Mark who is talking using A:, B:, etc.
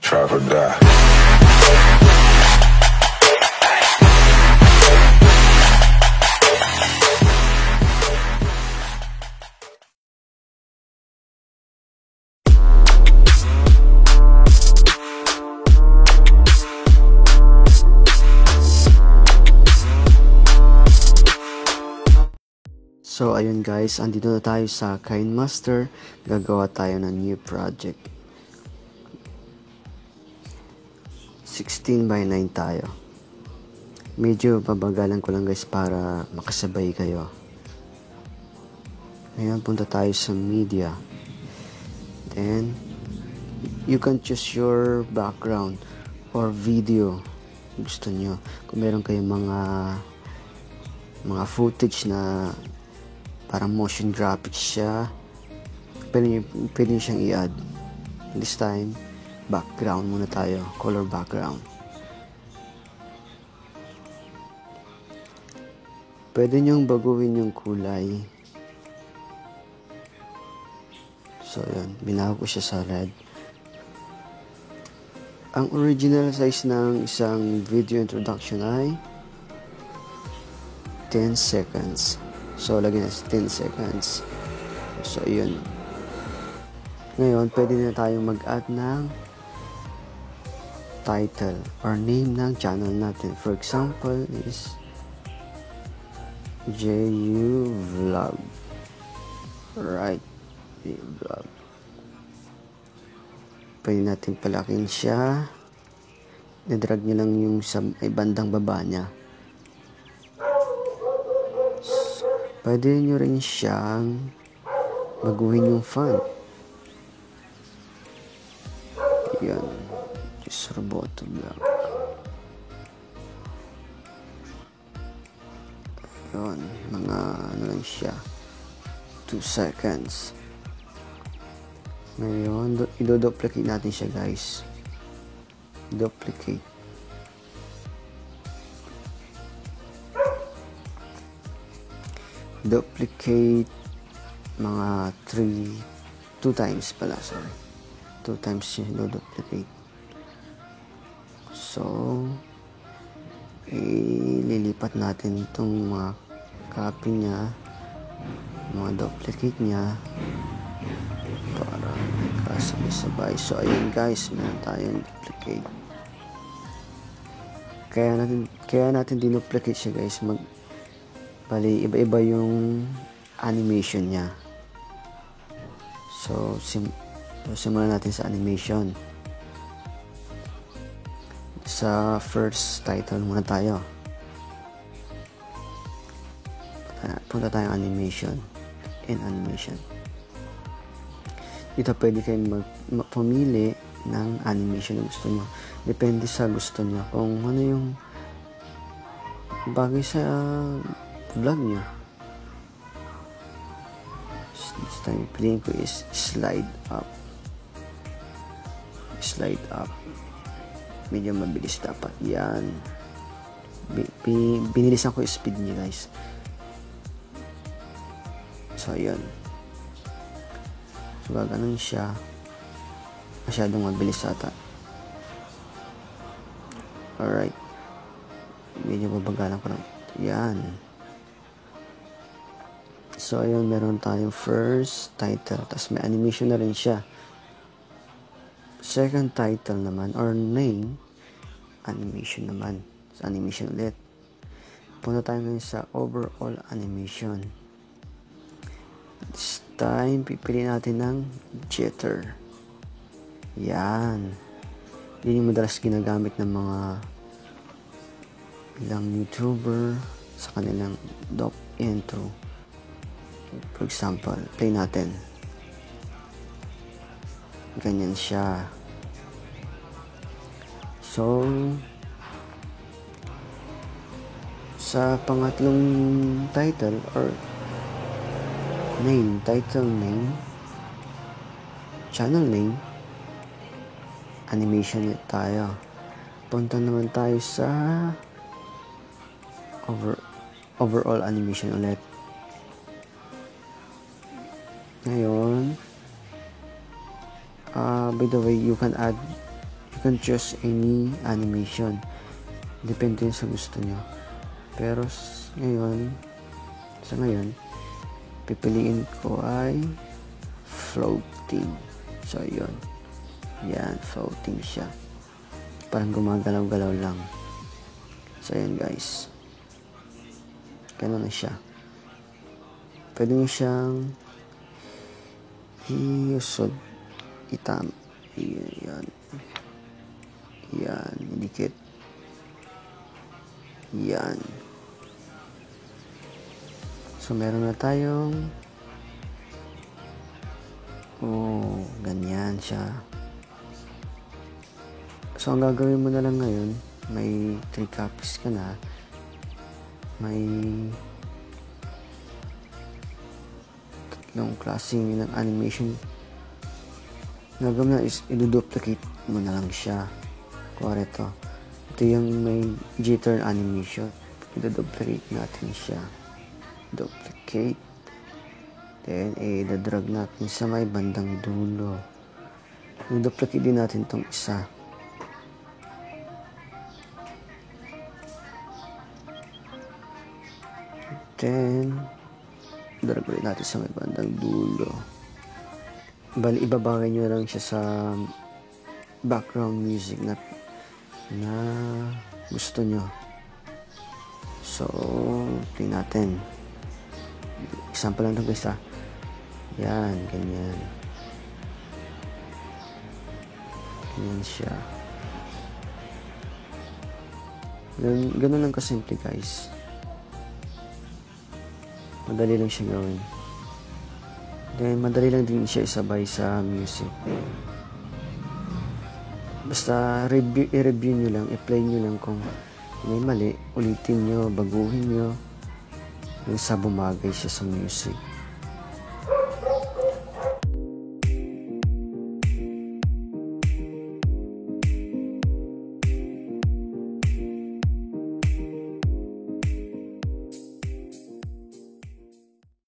A: Trap or die.
B: So ayun guys, andito na tayo sa KineMaster. Gagawa tayo ng new project. 16 by 9 tayo. Medyo babagalan ko lang guys para makasabay kayo. Ngayon punta tayo sa media. Then you can choose your background or video gusto nyo. Kung meron kayong mga footage na parang motion graphics siya, pwede nyo siyang i-add. This time, background muna tayo, color background. Pwede nyong baguhin yung kulay. So yun, binago ko siya sa red. Ang original size ng isang video introduction ay 10 seconds. So, lagyan na 10 seconds. So, yun. Ngayon, pwede na tayong mag-add ng title or name ng channel natin. For example, is JU Vlog. Right. Vlog. Pwede natin palakin siya. I-drag nyo lang yung sa bandang baba niya. Pwede nyo rin siyang baguhin yung font. Yan. Just Roboto Vlog. Yan. Mga ano lang siya. 2 seconds. Ngayon, i-duplicate natin siya guys. Duplicate. Duplicate mga 2 times pala, sorry. 2 times siya duplicate. So, ililipat natin itong mga copy niya, mga duplicate niya para kasabay-sabay. So, ayun guys, meron tayong duplicate. Kaya natin dinuplicate siya guys. Bali, iba-iba yung animation niya. So, simulan natin sa animation. Sa first title muna tayo. Punta tayong animation. In animation. Dito pwede kayong pumili ng animation na gusto nyo. Depende sa gusto nyo. Kung ano yung bagay sa vlog nyo. This time, piliin ko is slide up. Slide up. Medyo mabilis dapat. Yan. Binilisan ko yung speed niya guys. So, yun. So, gaganon siya. Masyadong mabilis ata. Alright. Medyo babagalan ko lang. Yan. So, ayun, meron tayong first title. Tapos may animation na rin siya. Second title naman, or name, animation naman. Sa animation ulit. Punta tayo ngayon sa overall animation. This time, pipili natin ng jitter. Yan. Yun yung madalas ginagamit ng mga ilang YouTuber sa kanilang doc intro. For example, play natin. Ganyan siya. So, sa pangatlong title or name, title name, channel name, animation ulit tayo. Punta naman tayo sa overall animation ulit. Ngayon, by the way, you can You can choose any animation. Depende yun sa gusto nyo. Pero sa ngayon, pipiliin ko ay floating. So, yun. Yan, floating siya. Parang gumagalaw-galaw lang. So, yan guys. Ganun na siya. Pwede nyo siyang iusod. Yan. Yan, dikit. Yan. So, meron na tayong ganyan siya. So, ang gagawin mo na lang ngayon, may 3 copies ka na. May tatlong klaseng ng animation. Gagawin na is i-duplicate mo na lang siya. Kuwari ito. Ito yung may jitter animation. I-duplicate natin siya. Duplicate. Then, i-drag natin sa may bandang dulo. I-duplicate din natin itong isa. Then, i-drag ulit natin sa may bandang dulo. Bali, ibabagay nyo lang siya sa background music na gusto nyo. So, play natin. Example lang ito guys ha. Yan, ganyan. Ganyan siya. Ganun lang kasimple guys. Madali lang siya gawin. Then, madali lang din siya isabay sa music. Basta, i-review nyo lang, i-play nyo lang kung may mali, ulitin nyo, baguhin nyo, yung sa bumagay siya sa music.